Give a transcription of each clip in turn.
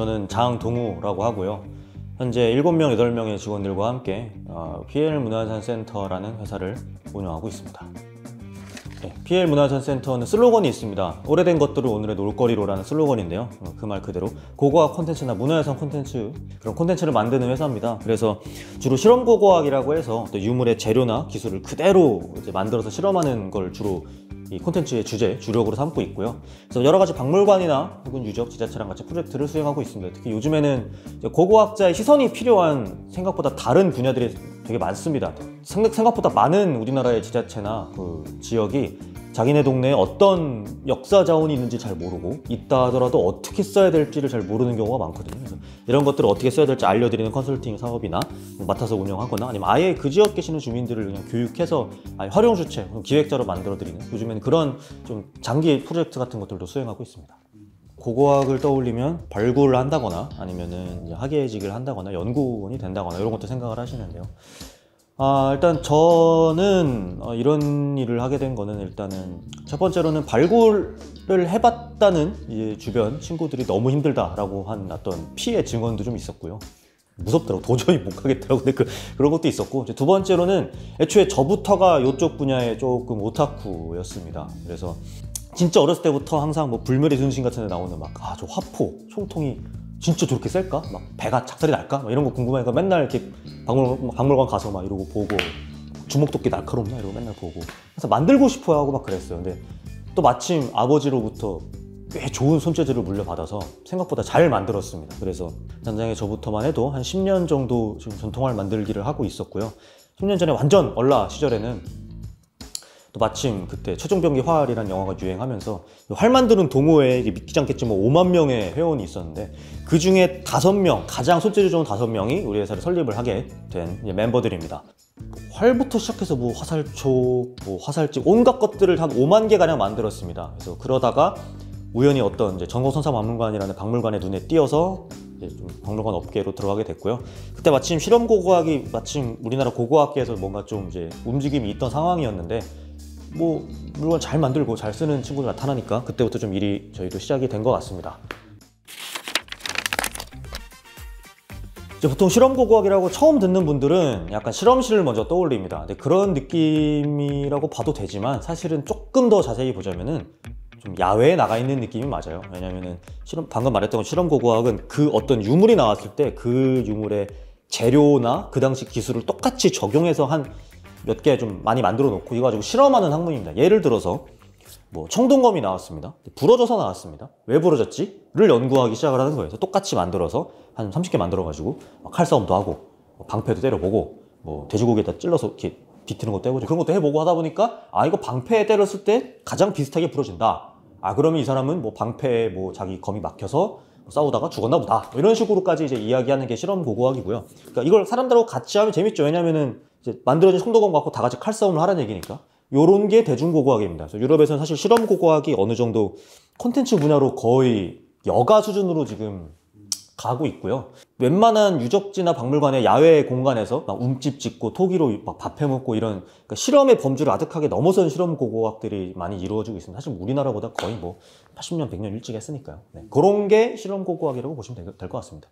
저는 장동우라고 하고요. 현재 7명, 8명의 직원들과 함께 PL문화유산센터라는 회사를 운영하고 있습니다. 네, PL문화유산센터는 슬로건이 있습니다. 오래된 것들을 오늘의 놀거리로라는 슬로건인데요. 그 말 그대로 고고학 콘텐츠나 문화유산 콘텐츠, 그런 콘텐츠를 만드는 회사입니다. 그래서 주로 실험 고고학이라고 해서 또 유물의 재료나 기술을 그대로 이제 만들어서 실험하는 걸 주로 이 콘텐츠의 주력으로 삼고 있고요. 그래서 여러 가지 박물관이나 혹은 유적, 지자체랑 같이 프로젝트를 수행하고 있습니다. 특히 요즘에는 고고학자의 시선이 필요한 생각보다 다른 분야들이 되게 많습니다. 생각보다 많은 우리나라의 지자체나 그 지역이 자기네 동네에 어떤 역사 자원이 있는지 잘 모르고 있다 하더라도 어떻게 써야 될지를 잘 모르는 경우가 많거든요. 그래서 이런 것들을 어떻게 써야 될지 알려드리는 컨설팅 사업이나 맡아서 운영하거나 아니면 아예 그 지역 계시는 주민들을 그냥 교육해서 활용 주체, 기획자로 만들어드리는 요즘에는 그런 좀 장기 프로젝트 같은 것들도 수행하고 있습니다. 고고학을 떠올리면 발굴을 한다거나 아니면은 이제 학예직을 한다거나 연구원이 된다거나 이런 것도 생각을 하시는데요. 일단 저는 이런 일을 하게 된 거는 일단은 첫 번째로는 발굴을 해봤다는 이제 주변 친구들이 너무 힘들다라고 한 어떤 피해 증언도 좀 있었고요. 무섭더라고. 도저히 못 가겠더라고. 근데 그런 것도 있었고, 두 번째로는 애초에 저부터가 이쪽 분야에 조금 오타쿠였습니다. 그래서 진짜 어렸을 때부터 항상 뭐 불멸의 순신 같은 데 나오는 막 저 화포, 총통이 진짜 저렇게 셀까? 막 배가 작살이 날까? 막 이런 거 궁금하니까 맨날 이렇게 박물관 가서 막 이러고 보고 주먹도끼 날카롭나? 이러고 맨날 보고 그래서 만들고 싶어 하고 막 그랬어요. 근데 또 마침 아버지로부터 꽤 좋은 손재주를 물려받아서 생각보다 잘 만들었습니다. 그래서 단장에 저부터만 해도 한 10년 정도 지금 전통활 만들기를 하고 있었고요. 10년 전에 완전 얼라 시절에는 또 마침 그때 최종병기 활이라는 영화가 유행하면서 활 만드는 동호회에 믿기지 않겠지만 5만 명의 회원이 있었는데 그 중에 5명, 가장 손재주 좋은 5명이 우리 회사를 설립을 하게 된 멤버들입니다. 활부터 시작해서 뭐 화살촉, 뭐 화살집 온갖 것들을 한 5만 개 가량 만들었습니다. 그래서 그러다가 우연히 어떤 이제 전공선사박물관이라는 박물관의 눈에 띄어서 좀 박물관 업계로 들어가게 됐고요. 그때 마침 실험 고고학이 마침 우리나라 고고학계에서 뭔가 좀 이제 움직임이 있던 상황이었는데 뭐 물건 잘 만들고 잘 쓰는 친구들 나타나니까 그때부터 좀 일이 저희도 시작이 된 것 같습니다. 이제 보통 실험 고고학이라고 처음 듣는 분들은 약간 실험실을 먼저 떠올립니다. 근데 그런 느낌이라고 봐도 되지만 사실은 조금 더 자세히 보자면은 좀 야외에 나가 있는 느낌이 맞아요. 왜냐면은 방금 말했던 실험 고고학은 그 어떤 유물이 나왔을 때 그 유물의 재료나 그 당시 기술을 똑같이 적용해서 한 몇 개 좀 많이 만들어 놓고 이거 가지고 실험하는 학문입니다. 예를 들어서 뭐 청동검이 나왔습니다. 부러져서 나왔습니다. 왜 부러졌지? 를 연구하기 시작을 하는 거예요. 그래서 똑같이 만들어서 한 30개 만들어 가지고 칼싸움도 하고 방패도 때려보고 뭐 돼지고기에다 찔러서 이렇게 비트는 것도 해보고 그런 것도 해보고 하다 보니까 이거 방패에 때렸을 때 가장 비슷하게 부러진다. 그러면 이 사람은 뭐 방패에 뭐 자기 검이 막혀서 싸우다가 죽었나 보다. 이런 식으로까지 이제 이야기하는 게 실험 고고학이고요. 그러니까 이걸 사람들하고 같이 하면 재밌죠. 왜냐면은 이제 만들어진 청동검 갖고 다 같이 칼싸움을 하라는 얘기니까. 요런 게 대중고고학입니다. 그래서 유럽에서는 사실 실험 고고학이 어느 정도 콘텐츠 분야로 거의 여가 수준으로 지금 가고 있고요. 웬만한 유적지나 박물관의 야외 공간에서 막 움집 짓고 토기로 막 밥 해먹고 이런 그러니까 실험의 범주를 아득하게 넘어선 실험 고고학들이 많이 이루어지고 있습니다. 사실 우리나라보다 거의 뭐 80년, 100년 일찍 했으니까요. 네. 그런 게 실험 고고학이라고 보시면 될 것 같습니다.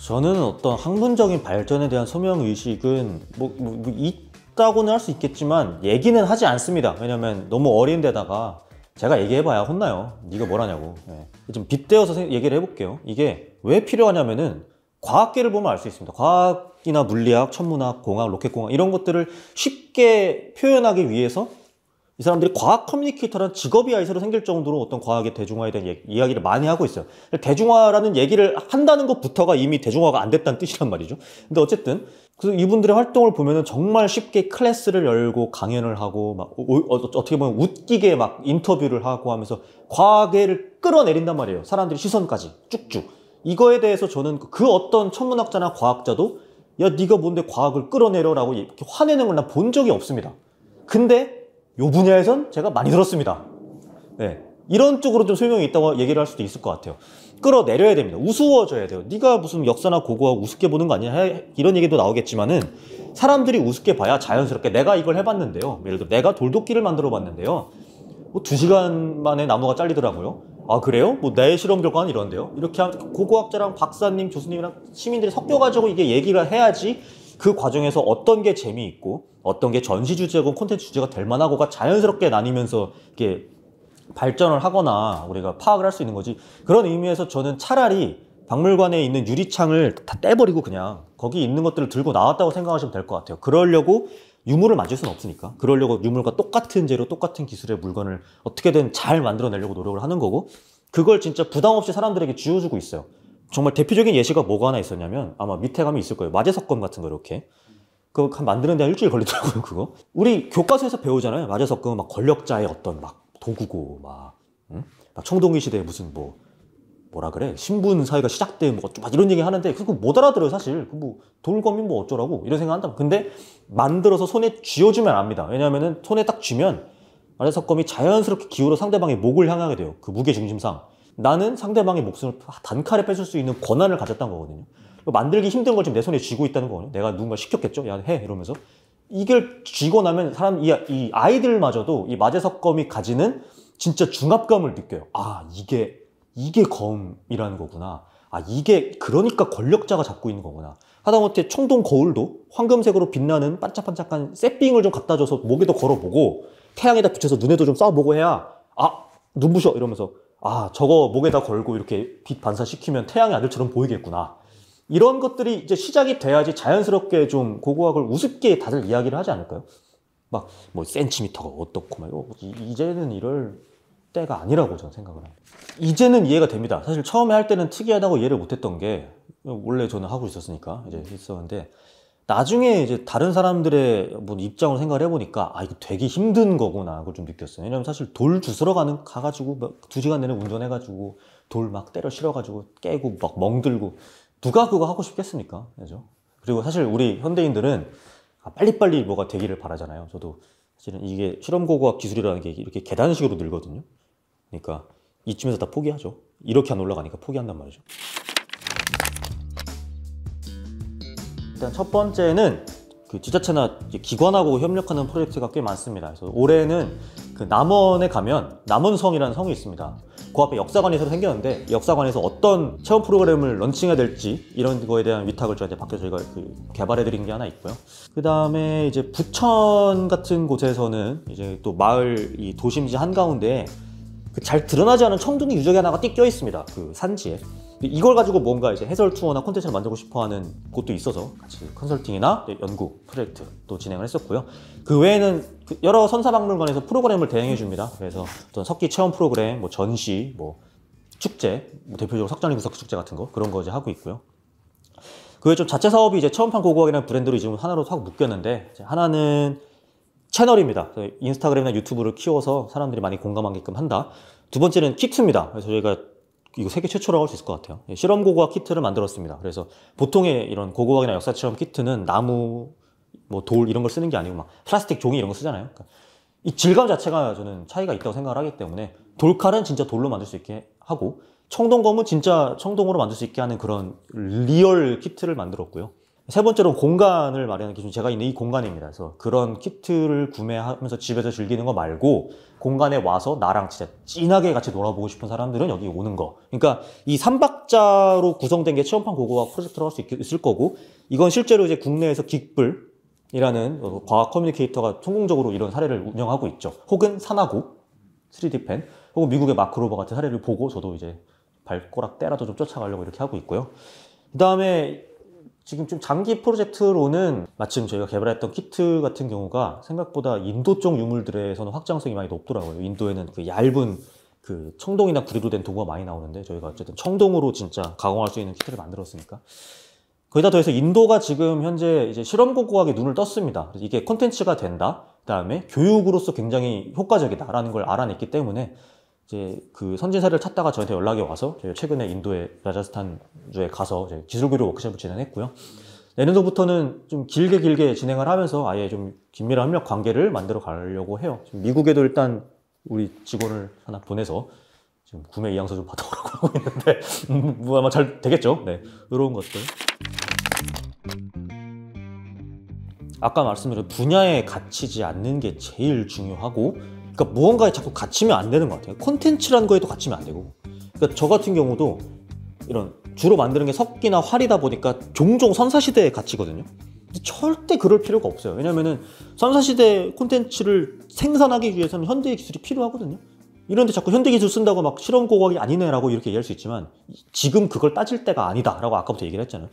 저는 어떤 학문적인 발전에 대한 소명의식은 뭐 있다고는 할 수 있겠지만 얘기는 하지 않습니다. 왜냐면 너무 어린 데다가 제가 얘기해봐야 혼나요. 네가 뭘 하냐고. 네. 좀 빗대어서 얘기를 해볼게요. 이게 왜 필요하냐면은 과학계를 보면 알 수 있습니다. 과학이나 물리학, 천문학, 공학, 로켓공학 이런 것들을 쉽게 표현하기 위해서 이 사람들이 과학 커뮤니케이터라는 직업이 아예 새로 생길 정도로 어떤 과학의 대중화에 대한 이야기를 많이 하고 있어요. 대중화라는 얘기를 한다는 것부터가 이미 대중화가 안 됐다는 뜻이란 말이죠. 근데 어쨌든 그래서 이분들의 활동을 보면은 정말 쉽게 클래스를 열고 강연을 하고 막 어떻게 보면 웃기게 막 인터뷰를 하고 하면서 과학을 끌어내린단 말이에요. 사람들이 시선까지 쭉쭉. 이거에 대해서 저는 그 어떤 천문학자나 과학자도 야 네가 뭔데 과학을 끌어내려라고 이렇게 화내는 걸 난 본 적이 없습니다. 근데 요 분야에선 제가 많이 들었습니다. 네. 이런 쪽으로 좀 소용이 있다고 얘기를 할 수도 있을 것 같아요. 끌어내려야 됩니다. 우스워져야 돼요. 네가 무슨 역사나 고고하고 우습게 보는 거 아니야? 이런 얘기도 나오겠지만은 사람들이 우습게 봐야 자연스럽게 내가 이걸 해봤는데요. 예를 들어 내가 돌도끼를 만들어 봤는데요. 뭐 2시간 만에 나무가 잘리더라고요. 아 그래요? 뭐 내 실험 결과는 이런데요? 이렇게 고고학자랑 박사님, 교수님이랑 시민들이 섞여가지고 이게 얘기를 해야지 그 과정에서 어떤 게 재미있고 어떤 게 전시 주제고 콘텐츠 주제가 될 만하고가 자연스럽게 나뉘면서 이게 발전을 하거나 우리가 파악을 할 수 있는 거지. 그런 의미에서 저는 차라리 박물관에 있는 유리창을 다 떼버리고 그냥 거기 있는 것들을 들고 나왔다고 생각하시면 될 것 같아요. 그러려고 유물을 만질 수는 없으니까. 그러려고 유물과 똑같은 재료, 똑같은 기술의 물건을 어떻게든 잘 만들어내려고 노력을 하는 거고, 그걸 진짜 부담 없이 사람들에게 쥐어주고 있어요. 정말 대표적인 예시가 뭐가 하나 있었냐면 아마 밑에 가면 있을 거예요. 마제석검 같은 거 이렇게. 그거 만드는데 한 일주일 걸리더라고요, 그거. 우리 교과서에서 배우잖아요. 마제석검은 막 권력자의 어떤 막 도구고, 막 청동기 시대에 무슨 뭐라 그래? 신분 사회가 시작돼 뭐 막 이런 얘기 하는데 그거 못 알아들어요, 사실. 뭐 돌검이 뭐 어쩌라고 이런 생각 한다. 근데 만들어서 손에 쥐어주면 압니다. 왜냐하면은 손에 딱 쥐면 마제석검이 자연스럽게 기울어 상대방의 목을 향하게 돼요. 그 무게 중심상. 나는 상대방의 목숨을 단칼에 뺏을 수 있는 권한을 가졌다는 거거든요. 만들기 힘든 걸 지금 내 손에 쥐고 있다는 거거든요. 내가 누군가 시켰겠죠? 야, 해! 이러면서. 이걸 쥐고 나면 이 아이들마저도 이 마제석검이 가지는 진짜 중압감을 느껴요. 아, 이게 검이라는 거구나. 아, 이게 그러니까 권력자가 잡고 있는 거구나. 하다못해 청동 거울도 황금색으로 빛나는 반짝반짝한 새삥을 좀 갖다 줘서 목에도 걸어보고 태양에다 붙여서 눈에도 좀 쏴보고 해야 아, 눈부셔! 이러면서 아, 저거 목에다 걸고 이렇게 빛 반사시키면 태양의 아들처럼 보이겠구나. 이런 것들이 이제 시작이 돼야지 자연스럽게 좀 고고학을 우습게 다들 이야기를 하지 않을까요? 막 뭐 센티미터가 어떻고 막 이제는 이럴 때가 아니라고 저는 생각을 합니다. 이제는 이해가 됩니다. 사실 처음에 할 때는 특이하다고 이해를 못했던 게 원래 저는 하고 있었으니까 이제 했었는데 나중에 이제 다른 사람들의 뭐 입장으로 생각을 해보니까 아 이거 되게 힘든 거구나 그걸 좀 느꼈어요. 왜냐면 사실 돌 주스러 가가지고 막 2시간 내내 운전해가지고 돌 막 때려 실어가지고 깨고 막 멍들고 누가 그거 하고 싶겠습니까? 그죠? 그리고 사실 우리 현대인들은 빨리빨리 뭐가 되기를 바라잖아요. 저도 사실은 이게 실험고고학 기술이라는 게 이렇게 계단식으로 늘거든요. 그러니까 이쯤에서 다 포기하죠. 이렇게 안 올라가니까 포기한단 말이죠. 일단 첫 번째는 그 지자체나 기관하고 협력하는 프로젝트가 꽤 많습니다. 그래서 올해는 그 남원에 가면 남원성이라는 성이 있습니다. 그 앞에 역사관이 새로 생겼는데 역사관에서 어떤 체험 프로그램을 런칭해야 될지 이런 거에 대한 위탁을 저희한테 받겨서 저희가 개발해 드린 게 하나 있고요. 그 다음에 이제 부천 같은 곳에서는 이제 또 마을 이 도심지 한가운데 그 잘 드러나지 않은 청둥이 유적이 하나가 띡 껴 있습니다. 그 산지에. 이걸 가지고 뭔가 이제 해설 투어나 콘텐츠를 만들고 싶어 하는 곳도 있어서 같이 컨설팅이나 연구 프로젝트도 진행을 했었고요. 그 외에는 여러 선사박물관에서 프로그램을 대행해 줍니다. 그래서 어떤 석기 체험 프로그램, 뭐 전시, 뭐 축제, 뭐 대표적으로 석전리 구석 축제 같은 거 그런 거 이제 하고 있고요. 그 외에 좀 자체 사업이 이제 체험판 고고학이라는 브랜드로 지금 하나로 확 묶였는데 하나는 채널입니다. 인스타그램이나 유튜브를 키워서 사람들이 많이 공감하게끔 한다. 두 번째는 키트입니다. 그래서 저희가 이거 세계 최초라고 할 수 있을 것 같아요. 실험 고고학 키트를 만들었습니다. 그래서 보통의 이런 고고학이나 역사 체험 키트는 나무, 뭐 돌 이런 걸 쓰는 게 아니고 막 플라스틱 종이 이런 거 쓰잖아요. 그러니까 이 질감 자체가 저는 차이가 있다고 생각을 하기 때문에 돌칼은 진짜 돌로 만들 수 있게 하고 청동검은 진짜 청동으로 만들 수 있게 하는 그런 리얼 키트를 만들었고요. 세 번째로 공간을 마련하는 기준, 제가 있는 이 공간입니다. 그래서 그런 키트를 구매하면서 집에서 즐기는 거 말고 공간에 와서 나랑 진짜 진하게 같이 놀아보고 싶은 사람들은 여기 오는 거. 그러니까 이 3박자로 구성된 게 체험판 고고학 프로젝트로 할 수 있을 거고, 이건 실제로 이제 국내에서 긱불이라는 과학 커뮤니케이터가 성공적으로 이런 사례를 운영하고 있죠. 혹은 산하고 3D펜, 혹은 미국의 마크 로버 같은 사례를 보고 저도 이제 발꼬락 때라도 좀 쫓아가려고 이렇게 하고 있고요. 그 다음에 지금 좀 장기 프로젝트로는 마침 저희가 개발했던 키트 같은 경우가 생각보다 인도 쪽 유물들에서는 확장성이 많이 높더라고요. 인도에는 그 얇은 그 청동이나 구리로 된 도구가 많이 나오는데 저희가 어쨌든 청동으로 진짜 가공할 수 있는 키트를 만들었으니까. 거기다 더해서 인도가 지금 현재 이제 실험 고고학에 눈을 떴습니다. 그래서 이게 콘텐츠가 된다. 그다음에 교육으로서 굉장히 효과적이다라는 걸 알아냈기 때문에 이제 그 선진 사례를 찾다가 저한테 연락이 와서 저희가 최근에 인도의 라자스탄주에 가서 이제 기술교류 워크숍을 진행했고요. 내년도부터는 좀 길게 진행을 하면서 아예 좀 긴밀한 협력 관계를 만들어 가려고 해요. 지금 미국에도 일단 우리 직원을 하나 보내서 지금 구매 이양서 좀 받아오라고 하고 있는데 뭐 아마 잘 되겠죠? 네, 이런 것들. 아까 말씀드린 분야에 갇히지 않는 게 제일 중요하고 그러니까 무언가에 자꾸 갇히면 안 되는 것 같아요. 콘텐츠라는 거에도 갇히면 안 되고. 그러니까 저 같은 경우도 이런 주로 만드는 게 석기나 활이다 보니까 종종 선사시대에 갇히거든요. 근데 절대 그럴 필요가 없어요. 왜냐면은 선사시대 콘텐츠를 생산하기 위해서는 현대의 기술이 필요하거든요. 이런데 자꾸 현대 기술 쓴다고 막 실험 고각이 아니네라고 이렇게 얘기할 수 있지만 지금 그걸 따질 때가 아니다라고 아까부터 얘기를 했잖아요.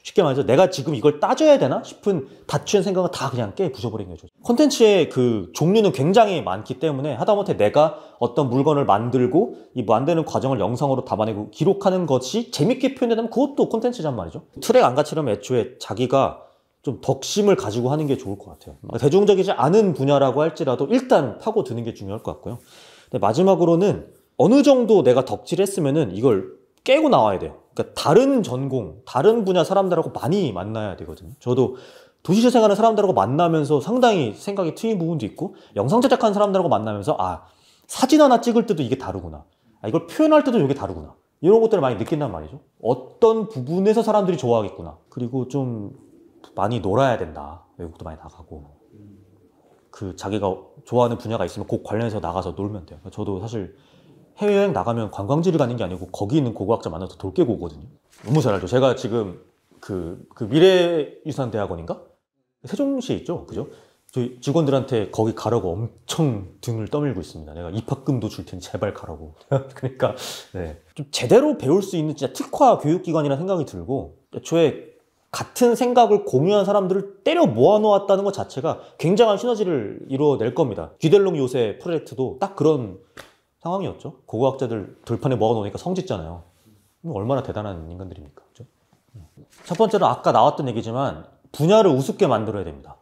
쉽게 말해서 내가 지금 이걸 따져야 되나 싶은 다취한 생각은 다 그냥 깨 부숴버린 거죠. 콘텐츠의 그 종류는 굉장히 많기 때문에 하다못해 내가 어떤 물건을 만들고 이 만드는 과정을 영상으로 담아내고 기록하는 것이 재밌게 표현된다면 그것도 콘텐츠란 말이죠. 트랙 안 갖추려면 애초에 자기가 좀 덕심을 가지고 하는 게 좋을 것 같아요. 대중적이지 않은 분야라고 할지라도 일단 파고드는 게 중요할 것 같고요. 근데 마지막으로는 어느 정도 내가 덕질했으면은 이걸 깨고 나와야 돼요. 그러니까 다른 전공, 다른 분야 사람들하고 많이 만나야 되거든요. 저도 도시재 생활하는 사람들하고 만나면서 상당히 생각이 트인 부분도 있고 영상 제작하는 사람들하고 만나면서 아, 사진 하나 찍을 때도 이게 다르구나. 아, 이걸 표현할 때도 이게 다르구나. 이런 것들을 많이 느낀단 말이죠. 어떤 부분에서 사람들이 좋아하겠구나. 그리고 좀 많이 놀아야 된다. 외국도 많이 나가고. 그 자기가 좋아하는 분야가 있으면 꼭 관련해서 나가서 놀면 돼요. 저도 사실 해외여행 나가면 관광지를 가는 게 아니고 거기 있는 고고학자 만나서 돌 깨고 오거든요. 너무 잘 알죠. 제가 지금 그 미래유산대학원인가? 세종시에 있죠. 그죠? 저희 직원들한테 거기 가라고 엄청 등을 떠밀고 있습니다. 내가 입학금도 줄 테니 제발 가라고. 그러니까 네. 좀 제대로 배울 수 있는 진짜 특화 교육기관이라는 생각이 들고 애초에 같은 생각을 공유한 사람들을 때려 모아놓았다는 것 자체가 굉장한 시너지를 이루어낼 겁니다. 귀델롱 요새 프로젝트도 딱 그런 상황이었죠. 고고학자들 들판에 모아놓으니까 성 짓잖아요. 얼마나 대단한 인간들입니까? 그렇죠? 첫 번째로 아까 나왔던 얘기지만 분야를 우습게 만들어야 됩니다.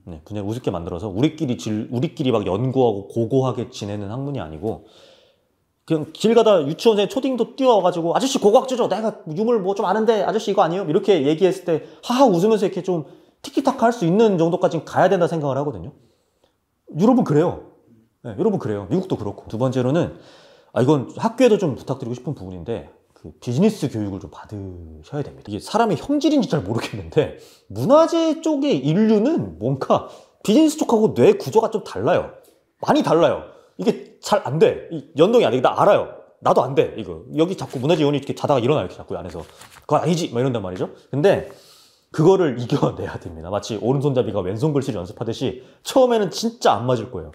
네, 분야를 우습게 만들어서 우리끼리 막 연구하고 고고하게 지내는 학문이 아니고 그냥 길 가다 유치원생 초딩도 뛰어와가지고 아저씨 고고학자죠. 내가 유물 뭐 좀 아는데 아저씨 이거 아니에요? 이렇게 얘기했을 때 하하 웃으면서 이렇게 좀 티키타카 할 수 있는 정도까지 가야 된다 생각을 하거든요. 유럽은 그래요. 네, 여러분 그래요. 미국도 그렇고. 두 번째로는 이건 학교에도 좀 부탁드리고 싶은 부분인데 그 비즈니스 교육을 좀 받으셔야 됩니다. 이게 사람의 형질인지 잘 모르겠는데 문화재 쪽의 인류는 뭔가 비즈니스 쪽하고 뇌 구조가 좀 달라요. 많이 달라요. 이게 잘 안 돼. 연동이 안 돼. 나 알아요. 나도 안 돼. 이거 여기 자꾸 문화재 요원이 이렇게 자다가 일어나요. 이렇게 자꾸 안에서 그건 아니지 막 이런단 말이죠. 근데 그거를 이겨내야 됩니다. 마치 오른손잡이가 왼손 글씨를 연습하듯이 처음에는 진짜 안 맞을 거예요.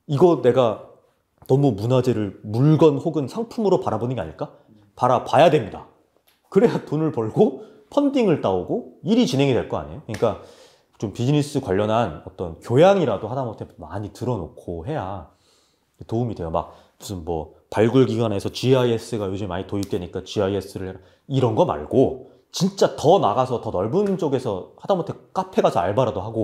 이거 내가 너무 문화재를 물건 혹은 상품으로 바라보는 게 아닐까? 바라봐야 됩니다. 그래야 돈을 벌고 펀딩을 따오고 일이 진행이 될 거 아니에요? 그러니까 좀 비즈니스 관련한 어떤 교양이라도 하다못해 많이 들어놓고 해야 도움이 돼요. 막 무슨 뭐 발굴기관에서 GIS가 요즘 많이 도입되니까 GIS를 해라. 이런 거 말고 진짜 더 나가서 더 넓은 쪽에서 하다못해 카페 가서 알바라도 하고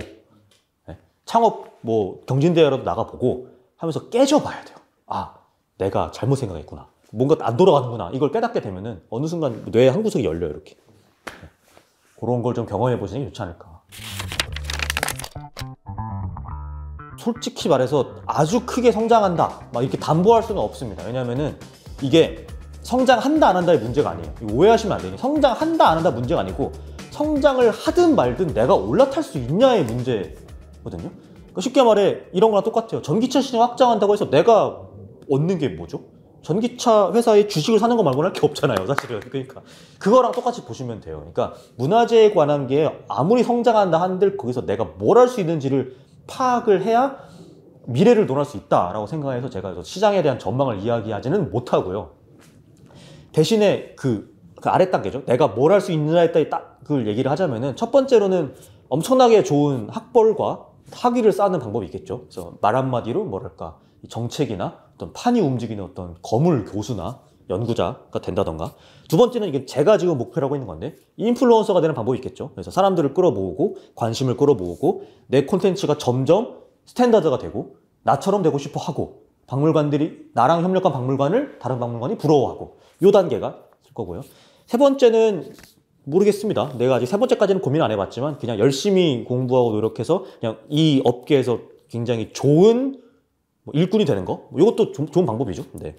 창업 뭐 경진대회라도 나가보고 하면서 깨져봐야 돼요. 아, 내가 잘못 생각했구나. 뭔가 안 돌아가는구나. 이걸 깨닫게 되면은 어느 순간 뇌의 한 구석이 열려요. 이렇게. 그런 걸 좀 경험해 보시는 게 좋지 않을까. 솔직히 말해서 아주 크게 성장한다 막 이렇게 담보할 수는 없습니다. 왜냐면은 이게 성장한다 안 한다의 문제가 아니에요. 오해하시면 안 돼요. 성장한다 안 한다 문제가 아니고 성장을 하든 말든 내가 올라탈 수 있냐의 문제거든요. 그러니까 쉽게 말해 이런 거랑 똑같아요. 전기차 시장 확장한다고 해서 내가 얻는 게 뭐죠? 전기차 회사의 주식을 사는 거 말고는 할 게 없잖아요, 사실은. 그러니까 그거랑 똑같이 보시면 돼요. 그러니까 문화재에 관한 게 아무리 성장한다 한들 거기서 내가 뭘 할 수 있는지를 파악을 해야 미래를 논할 수 있다라고 생각해서 제가 시장에 대한 전망을 이야기하지는 못하고요. 대신에 그 아래 단계죠. 내가 뭘 할 수 있느냐에 따라 딱 그걸 얘기를 하자면은 첫 번째로는 엄청나게 좋은 학벌과 학위를 쌓는 방법이 있겠죠. 그래서 말 한마디로 뭐랄까 정책이나 어떤 판이 움직이는 어떤 거물 교수나 연구자가 된다던가. 두 번째는 이게 제가 지금 목표라고 있는 건데 인플루언서가 되는 방법이 있겠죠. 그래서 사람들을 끌어모으고 관심을 끌어모으고 내 콘텐츠가 점점 스탠다드가 되고 나처럼 되고 싶어 하고 박물관들이 나랑 협력한 박물관을 다른 박물관이 부러워하고 요 단계가 있을 거고요. 세 번째는 모르겠습니다. 내가 아직 세 번째까지는 고민 안 해봤지만 그냥 열심히 공부하고 노력해서 그냥 이 업계에서 굉장히 좋은 일꾼이 되는 거. 이것도 좋은 방법이죠. 네.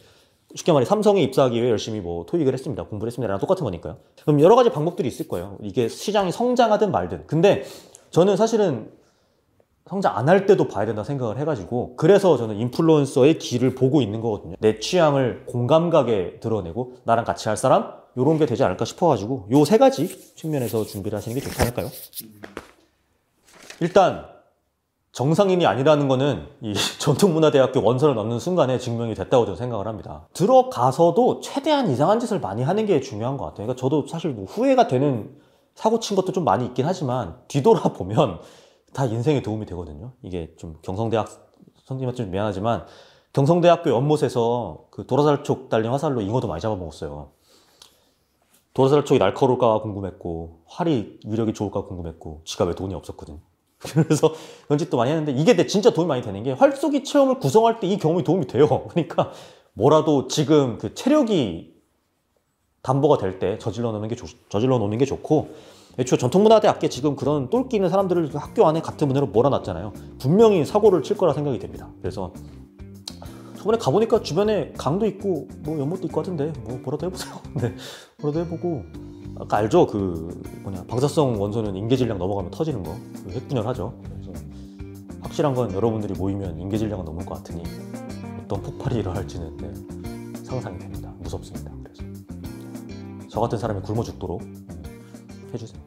쉽게 말해 삼성에 입사하기 위해 열심히 뭐 토익을 했습니다. 공부를 했습니다. 라는 똑같은 거니까요. 그럼 여러 가지 방법들이 있을 거예요. 이게 시장이 성장하든 말든. 근데 저는 사실은 성장 안 할 때도 봐야 된다 생각을 해가지고, 그래서 저는 인플루언서의 길을 보고 있는 거거든요. 내 취향을 공감가게 드러내고 나랑 같이 할 사람, 요런 게 되지 않을까 싶어가지고 요 세 가지 측면에서 준비를 하시는 게 좋지 않을까요? 일단 정상인이 아니라는 거는 이 전통문화대학교 원서를 넣는 순간에 증명이 됐다고 저는 생각을 합니다. 들어가서도 최대한 이상한 짓을 많이 하는 게 중요한 것 같아요. 그러니까 저도 사실 뭐 후회가 되는 사고 친 것도 좀 많이 있긴 하지만 뒤돌아보면 다 인생에 도움이 되거든요. 이게 좀 경성대학 선생님한테 좀 미안하지만 경성대학교 연못에서 그 도라살촉 달린 화살로 잉어도 많이 잡아먹었어요. 도라살촉이 날카로울까 궁금했고 활이 위력이 좋을까 궁금했고 지갑에 돈이 없었거든. 그래서 그런 짓도 많이 했는데 이게 진짜 도움이 많이 되는 게 활쏘기 체험을 구성할 때 이 경험이 도움이 돼요. 그러니까 뭐라도 지금 그 체력이 담보가 될 때 저질러 놓는 게 좋고, 애초에 전통문화대학교에 지금 그런 똘끼 있는 사람들을 학교 안에 같은 문제로 몰아놨잖아요. 분명히 사고를 칠 거라 생각이 됩니다. 그래서 저번에 가보니까 주변에 강도 있고 뭐 연못도 있고 하던데 뭐 뭐라도 해보세요. 네, 뭐라도 해보고. 아까 알죠? 그 뭐냐, 방사성 원소는 인계질량 넘어가면 터지는 거, 그 핵분열하죠. 그래서 확실한 건 여러분들이 모이면 인계질량은 넘을 것 같으니 어떤 폭발이 일어날지는 상상이 됩니다. 무섭습니다. 그래서 저 같은 사람이 굶어 죽도록 해주세요.